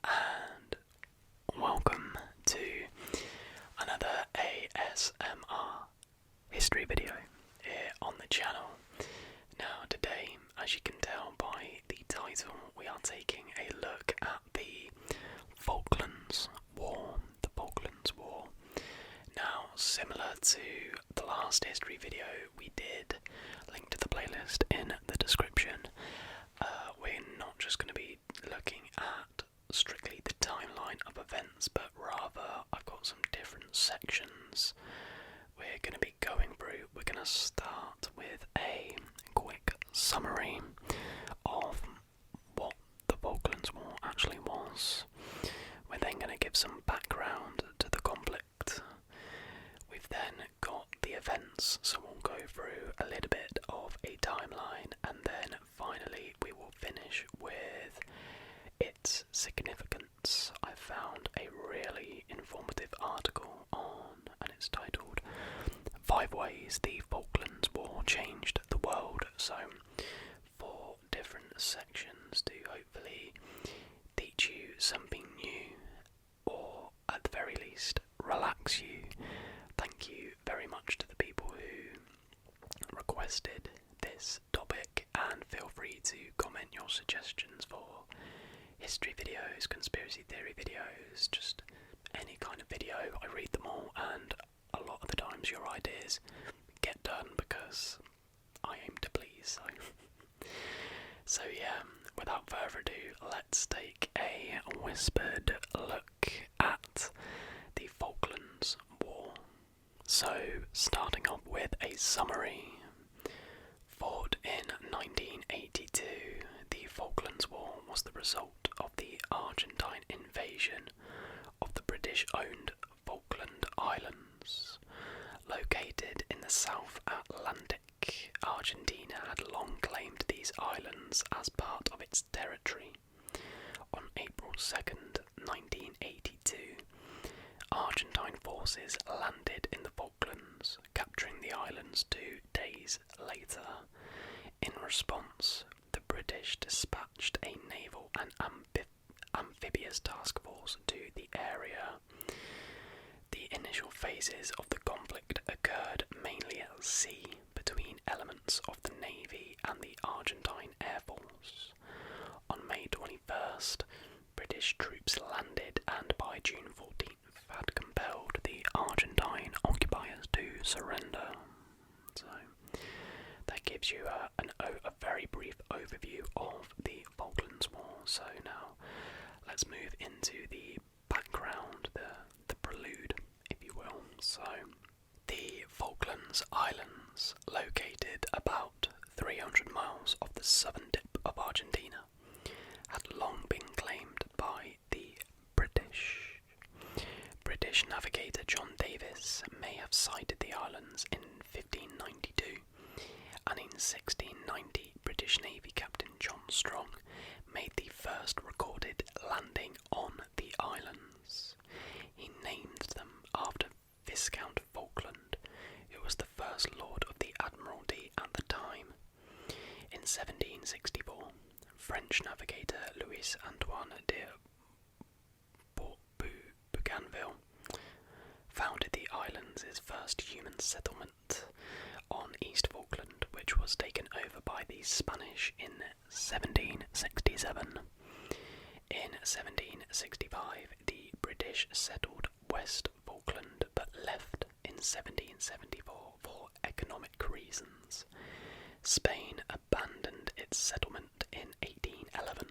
and welcome to another ASMR history video here on the channel. Now today, as you can tell by the title, we are taking a look at the Falklands War. The Falklands War. Now, similar to the last history video we did, link to the playlist in the description, we're not just going to be looking at strictly the timeline of events, but rather I've got some different sections we're going to be going through. We're going to start with a quick summary of what the Falklands War actually was. We're then going to give some background to the conflict. We've then got the events, so we'll go through a little bit of a timeline, and then finally we will finish with its significance. I found a really informative article on, and it's titled 5 Ways the Falklands War Changed the World. So 4 different sections to hopefully teach you something new, or at the very least relax you. Thank you very much to the people who requested this topic, and feel free to comment your suggestions for history videos, conspiracy theory videos, just any kind of video. I read them all, and a lot of the times your ideas get done because I aim to please. So yeah, without further ado, let's take a whispered look at the Falklands War. So, starting off with a summary. Fought in 1982, the Falklands War was the result of the Argentine invasion of the British-owned Falkland Islands. Located in the South Atlantic, Argentina had long claimed these islands as part of its territory. On April 2nd, 1982, Argentine forces landed in the Falklands, capturing the islands 2 days later. In response, the British dispatched a naval and amphibious task force to the area. The initial phases of the conflict occurred mainly at sea between elements of the Navy and the Argentine Air Force. On May 21st, British troops landed, and by June 14th had compelled the Argentine occupiers to surrender. So that gives you a very brief overview of the Falklands War. So now let's move into the background, the prelude, if you will. So the Falklands Islands, located about 300 miles off the southern tip of Argentina, had long been claimed by the British. British navigator John Davis may have sighted the islands in 1592, and in 1690 British Navy Captain John Strong made the first recorded landing on the islands. He named them after Viscount Falkland, who was the first Lord of the Admiralty at the time. In 1764, French navigator Louis Antoine de Bougainville founded the islands, his first human settlement on East Falkland, which was taken over by the Spanish in 1767. In 1765, the British settled West Falkland, but left in 1774 for economic reasons. Spain abandoned its settlement in 1811.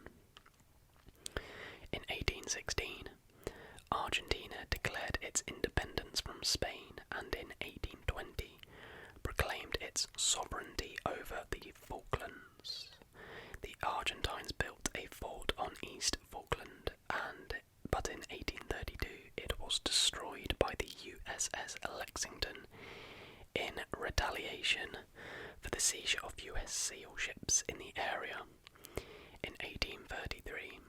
In 1816, Argentina declared its independence from Spain, and in 1820 proclaimed its sovereignty over the Falklands. The Argentines built a fort on East Falkland, but in 1832 it was destroyed by the USS Lexington in retaliation for the seizure of US SEAL ships in the area. In 1833,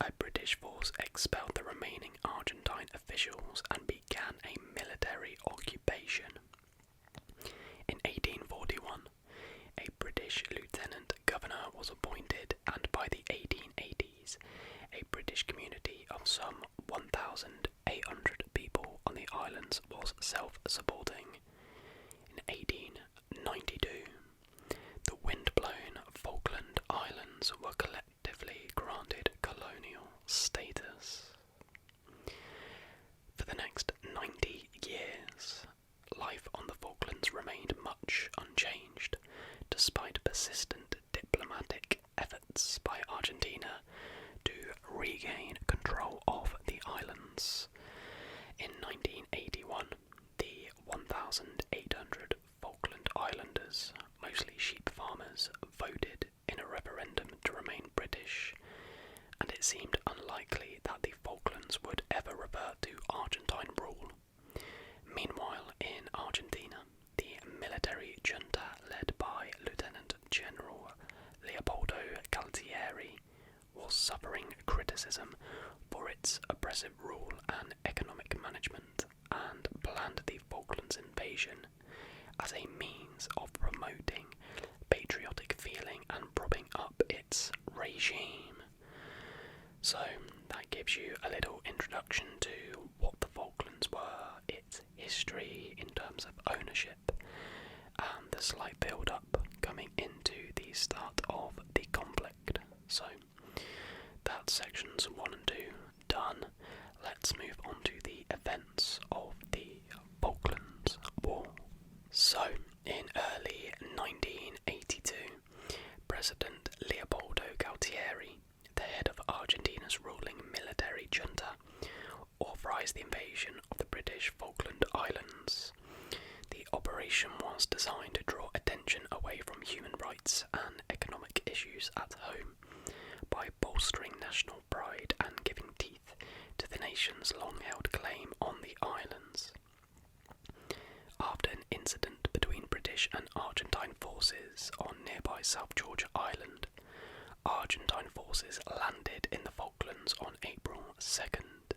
a British force expelled the remaining Argentine officials and began a military occupation. In 1841, a British lieutenant governor was appointed, and by the 1880s, a British community of some 1,800 people on the islands was self-supporting. In 1892, the wind-blown Falkland Islands were collectively granted colonial status. For the next 90 years, life on the Falklands remained much unchanged, despite persistent diplomatic efforts by Argentina to regain control of the islands. In 1981, the 1,800 Falkland Islanders, mostly sheep farmers, voted in a referendum to remain British, and it seemed unlikely that the Falklands would ever revert to Argentine rule. Meanwhile, in Argentina, the military junta led by Lieutenant General Leopoldo Galtieri was suffering criticism for its oppressive rule and economic management, and planned the Falklands invasion as a means of promoting patriotic feeling and propping up its regime. So that gives you a little introduction to what the Falklands were, its history in terms of ownership, and the slight build-up coming into the start of the conflict. So that's sections 1 and 2 done. Let's move on to the events of the Falklands War. So, in early 1982, President Leopoldo Galtieri, the head of Argentina's ruling military junta, authorised the invasion of the British Falkland Islands. The operation was designed to draw attention away from human rights and economic issues at home by bolstering national pride and giving teeth to the nation's long-held claim on the islands. After an incident between British and Argentine forces on nearby South Georgia Island, Argentine forces landed in the Falklands on April 2nd.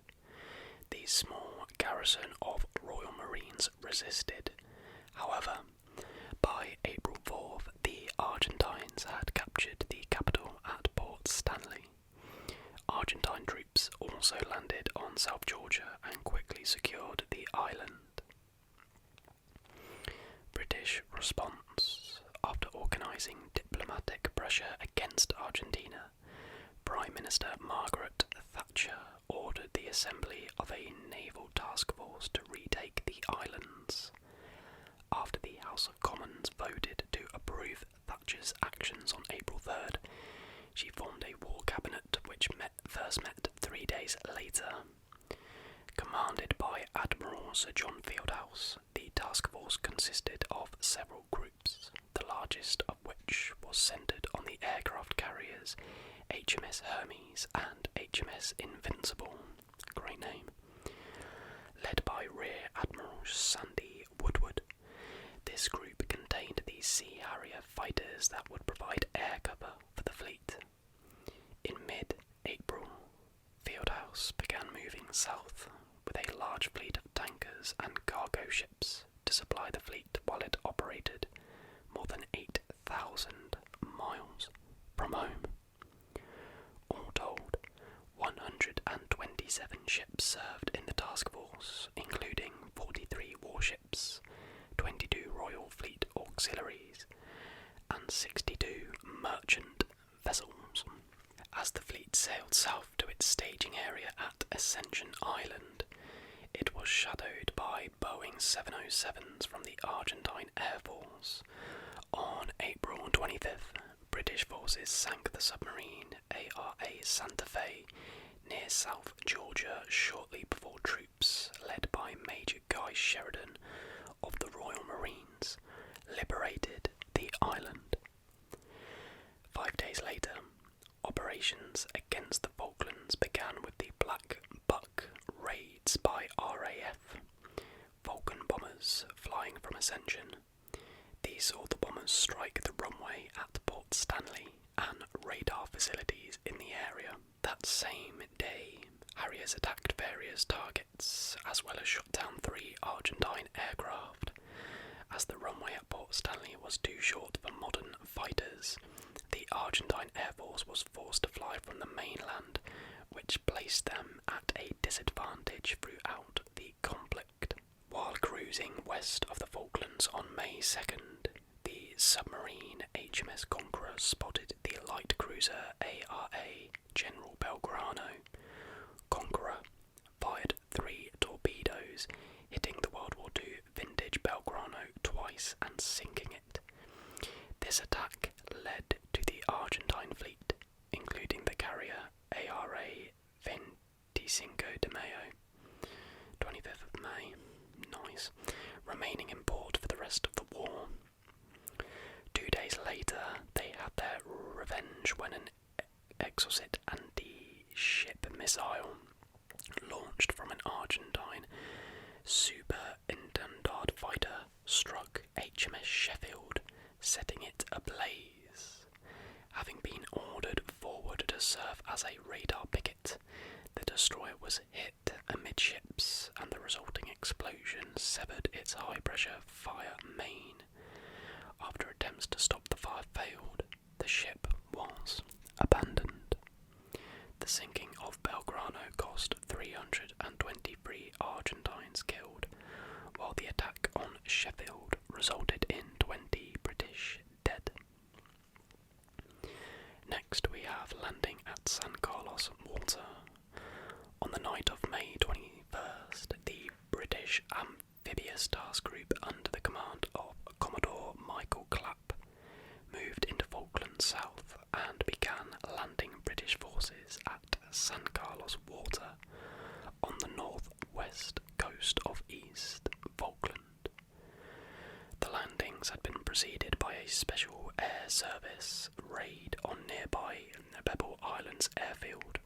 The small garrison of Royal Marines resisted. However, by April 4th, the Argentines had captured the capital at Port Stanley. Argentine troops also landed on South Georgia and quickly secured the island. British response. After organising diplomatic pressure against Argentina, Prime Minister Margaret Thatcher ordered the assembly of a naval task force to retake the islands. After the House of Commons voted to approve Thatcher's actions on April 3rd, she formed a war cabinet which first met 3 days later. Commanded by Admiral Sir John Fieldhouse, the task force consisted of several groups, the largest of which was centred on the aircraft carriers HMS Hermes and HMS Invincible, great name, led by Rear Admiral Sandy Woodward. This group contained the Sea Harrier fighters that would provide air cover for the fleet. In mid-April, Fieldhouse began moving south with a large fleet of tankers and cargo ships to supply the fleet while it operated more than 8,000 miles from home. All told, 127 ships served in the task force, including 43 warships, 22 Royal Fleet auxiliaries, and 62 merchant vessels. As the fleet sailed south to its staging area at Ascension Island, it was shadowed by Boeing 707s from the Argentine Air Force. On April 25th, British forces sank the submarine ARA Santa Fe near South Georgia shortly before troops, led by Major Guy Sheridan of the Royal Marines, liberated the island. 5 days later, operations against the Falklands began with the Black Buck raids by RAF, Falcon bombers flying from Ascension. These saw the bombers strike the runway at Port Stanley and radar facilities in the area. That same day, Harriers attacked various targets, as well as shot down 3 Argentine aircraft. As the runway at Port Stanley was too short for modern fighters, the Argentine Air Force was forced to fly from the mainland which placed them at a disadvantage throughout the conflict. While cruising west of the Falklands on May 2nd, the submarine HMS Conqueror spotted the light cruiser ARA General Belgrano. Conqueror fired 3 torpedoes, hitting the World War II vintage Belgrano twice and sinking it. This attack led to the Argentine fleet, including the carrier ARA 25 de Mayo, 25th of May, nice, remaining in port for the rest of the war. 2 days later, they had their revenge when an Exocet anti-ship missile launched from an Argentine Superintendent fighter struck HMS Sheffield, setting it ablaze. Having been ordered forward to serve as a radar picket, the destroyer was hit amidships and the resulting explosion severed its high-pressure fire main. After attempts to stop the fire failed, the ship was abandoned. The sinking of Belgrano cost 323 Argentines killed, while the attack on Sheffield resulted in 20 British dead. Next we have landing at San Carlos Water. On the night of May 21st, the British Amphibious Task Group under the command of Commodore Michael Clapp moved into Falklands South and began landing British forces at San Carlos Water on the northwest coast of East Falkland. The landings had been preceded by a special air service raid on nearby Pebble Islands airfield.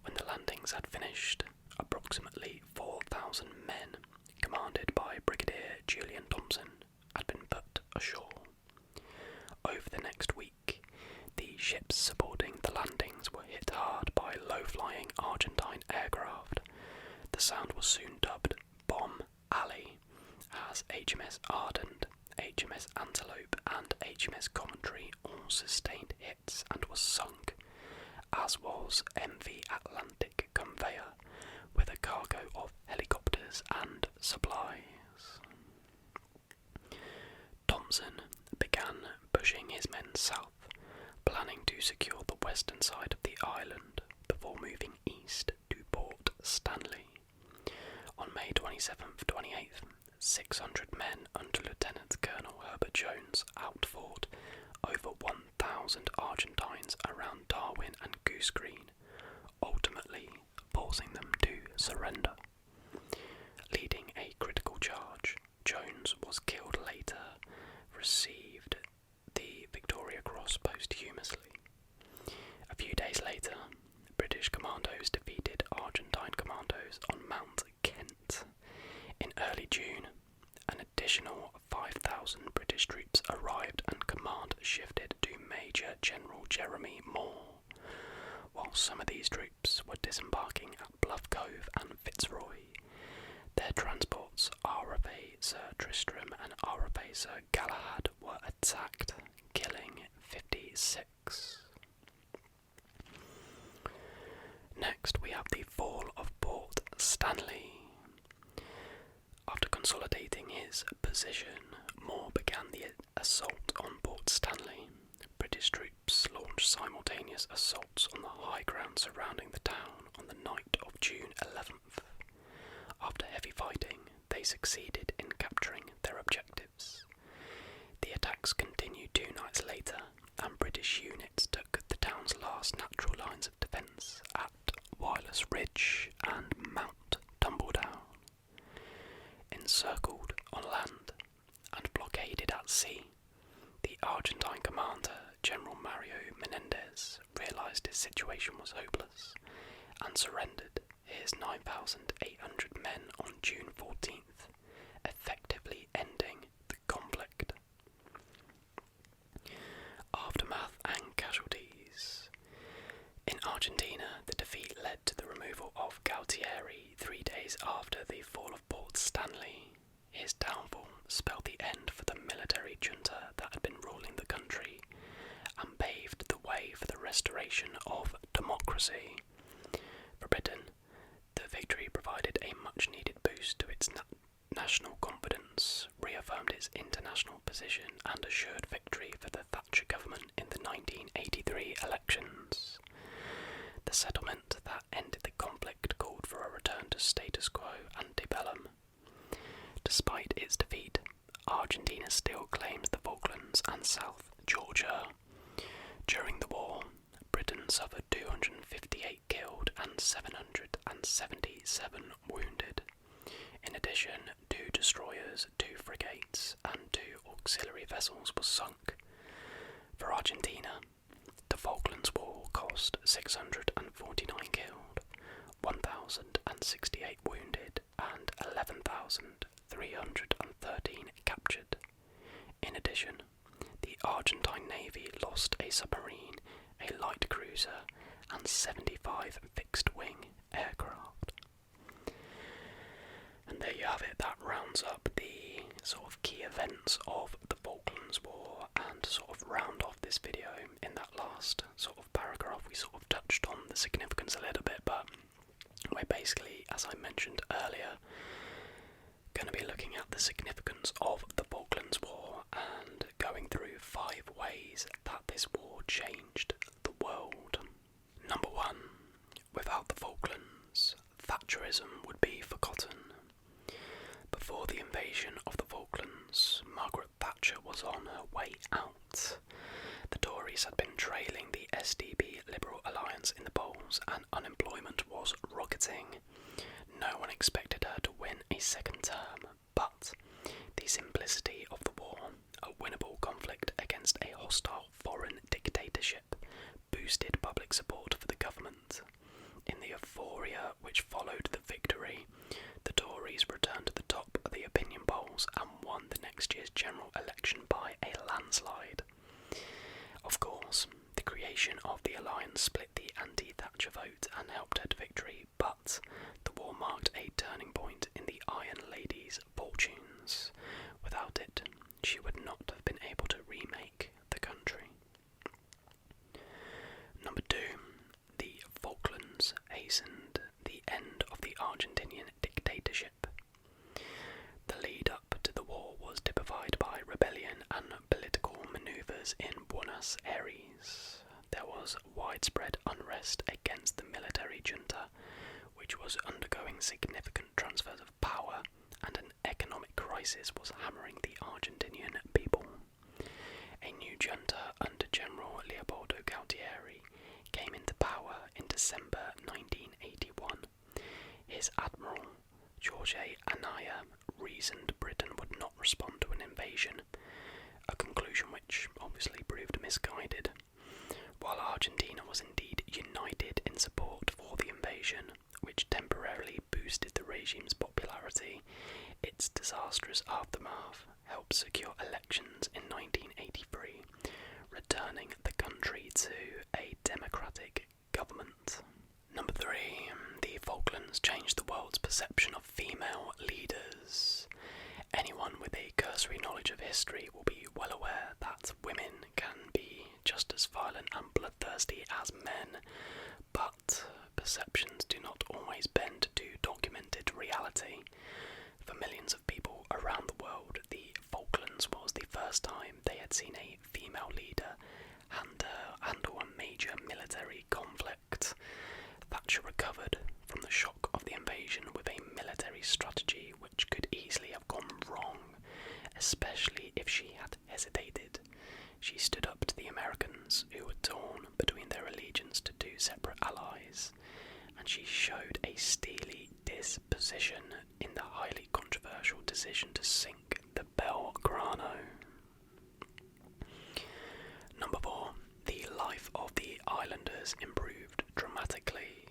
When the landings had finished, approximately 4,000 men, commanded by Brigadier Julian Thompson, had been put ashore. Over the next week, the ships supporting the landings were hit hard by low-flying Argentine aircraft. The sound was soon dubbed Bomb Alley, as HMS Ardent, HMS Antelope and HMS Coventry all sustained hits and was sunk, as was MV Atlantic Conveyor with a cargo of helicopters and supplies. Thompson began pushing his men south, planning to secure the western side of the island before moving east to Port Stanley. On May 27th-28th, 600 men under Lieutenant Colonel Herbert Jones outfought over 1,000 Argentines around Darwin and Goose Green, ultimately forcing them to surrender. Leading a critical charge, Jones was killed later, received the Victoria Cross posthumously. A few days later, British commandos defeated Argentine commandos on Mount Kent. In early June, an additional 5,000 British troops arrived and command shifted to Major General Jeremy Moore. While some of these troops were disembarking at Bluff Cove and Fitzroy, their transports RFA Sir Tristram and RFA Sir Galahad were attacked, killing 56. Next we have the fall of Port Stanley. After consolidating his position, Moore began the assault on Port Stanley. British troops launched simultaneous assaults on the high ground surrounding the town on the night of June 11th. After heavy fighting, they succeeded in capturing their objectives. The attacks continued 2 nights later, and British units took the town's last natural lines of defence at Wireless Ridge and Mount Tumbledown. Encircled on land and blockaded at sea, the Argentine commander, General Mario Menendez, realised his situation was hopeless and surrendered his 9,800 men on June 14th, effectively ending the conflict. Aftermath and casualties. In Argentina, the defeat led to the removal of Galtieri 3 days after the fall of Port Stanley. His downfall spelled the end for the military junta that had been ruling the country and paved the way for the restoration of democracy. its national confidence, reaffirmed its international position, and assured victory for the Thatcher government in the 1983 elections. The settlement that ended the conflict called for a return to status quo antebellum. Despite its defeat, Argentina still claimed the Falklands and South Georgia. During the war, Britain suffered 258 killed and 777 wounded. In addition, 2 destroyers, 2 frigates, and 2 auxiliary vessels were sunk. For Argentina, the Falklands War cost 649 killed, 1,068 wounded, and 11,313 captured. In addition, the Argentine Navy lost a submarine, a light cruiser, and 75 fixed-wing aircraft. And there you have it, that rounds up the sort of key events of the Falklands War, and to sort of round off this video, in that last sort of paragraph we sort of touched on the significance a little bit, but we're basically, as I mentioned earlier, going to be looking at the significance of the Falklands War and going through 5 ways that this war changed the world. Number 1. Without the Falklands, Thatcherism would be forgotten. Before the invasion of the Falklands, Margaret Thatcher was on her way out. The Tories had been trailing the SDP Liberal Alliance in the polls, and unemployment was rocketing. No one expected her to win a second term, but the simplicity of the war, a winnable conflict against a hostile foreign dictatorship, boosted public support for the government. In the euphoria which followed the victory, the Tories returned to the top of the opinion polls and won the next year's general election by a landslide. Of course, the creation of the alliance split the anti-Thatcher vote and helped her to victory, but the war marked a turning point in the Iron Lady's fortunes. Without it, she would not have been able to remake the country. Number 2. The Falklands hastened the end of the Argentinian dictatorship. The lead-up to the war was typified by rebellion and political manoeuvres in Buenos Aires. There was widespread unrest against the military junta, which was undergoing significant transfers of power, and an economic crisis was hammering the Argentinian people. A new junta under General Leopoldo Galtieri came into power in December 1981. His admiral, Jorge Anaya, reasoned Britain would not respond to an invasion, a conclusion which obviously proved misguided. While Argentina was indeed united in support for the invasion, which temporarily boosted the regime's popularity, its disastrous aftermath helped secure elections in 1983, returning the country to a democratic government. Number 3. The Falklands changed the world's perception of female leaders. Anyone with a cursory knowledge of history will be well aware that women can be just as violent and bloodthirsty as men, but perceptions do not always bend to documented reality. For millions of people around the world, the Falklands was the first time they had seen a female leader handle a major military conflict. Thatcher recovered from the shock of the invasion with a military strategy which could easily have gone wrong, especially if she had hesitated. She stood up to the Americans, who were torn between their allegiance to 2 separate allies, and she showed a steely disposition in the highly controversial decision to sink the Belgrano. Number 4. The life of the islanders improved dramatically.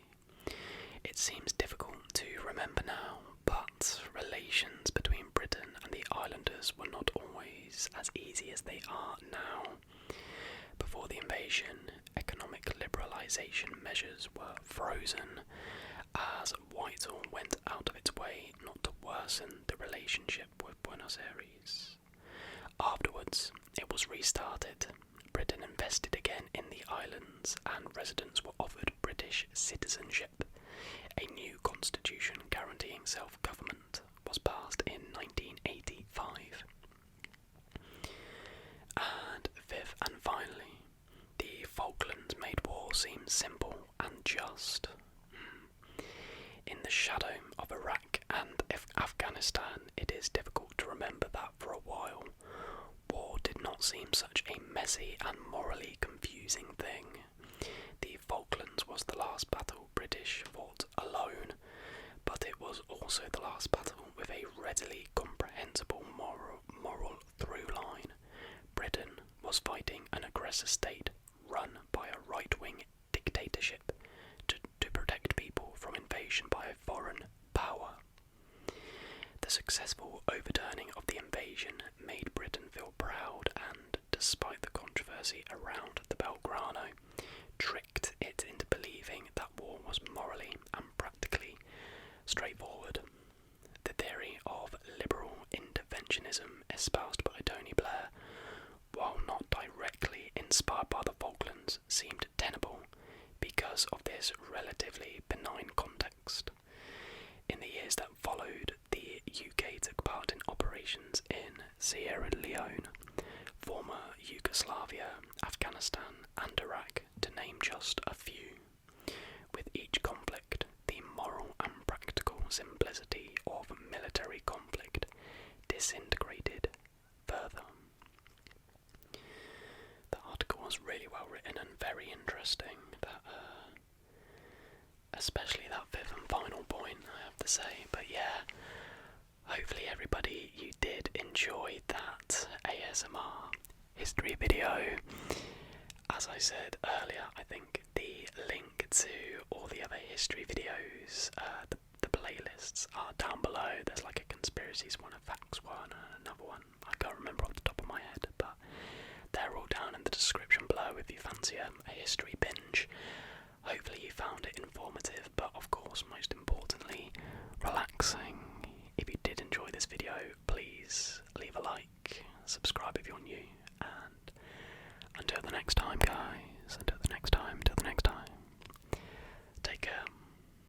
It seems difficult to remember now, but relations between Britain and the islanders were not always as easy as they are now. Before the invasion, economic liberalisation measures were frozen, as Whitehall went out of its way not to worsen the relationship with Buenos Aires. Afterwards, it was restarted. Britain invested again in the islands, and residents were offered British citizenship. A new constitution guaranteeing self-government was seems simple and just. In the shadow of Iraq and Afghanistan, it is difficult to remember that for a while, war did not seem such a messy and morally confusing thing. The Falklands was the last battle British fought alone, but it was also the last battle with a readily comprehensible moral through line. Britain was fighting an aggressor state run by a right-wing dictatorship to protect people from invasion by a foreign power. The successful overturning of the invasion made Britain feel proud and, despite the controversy around the Belgrano, tricked it into believing that war was morally and practically straightforward. The theory of liberal interventionism espoused by Tony Blair, while not directly inspired by the Falklands, seemed tenable because of this relatively benign context. In the years that followed, the UK took part in operations in Sierra Leone, former Yugoslavia, Afghanistan and Iraq, to name just a few. With each conflict, the moral and practical simplicity of military conflict disintegrated further. The article was really well written and very interesting. Especially that fifth and final point, I have to say. But yeah, hopefully everybody, you did enjoy that ASMR history video. As I said earlier, I think the link to all the other history videos, the playlists are down below. There's like a conspiracies one, a facts one, and another one. I can't remember off the top of my head, but they're all down in the description below if you fancy a history binge. Hopefully you found it informative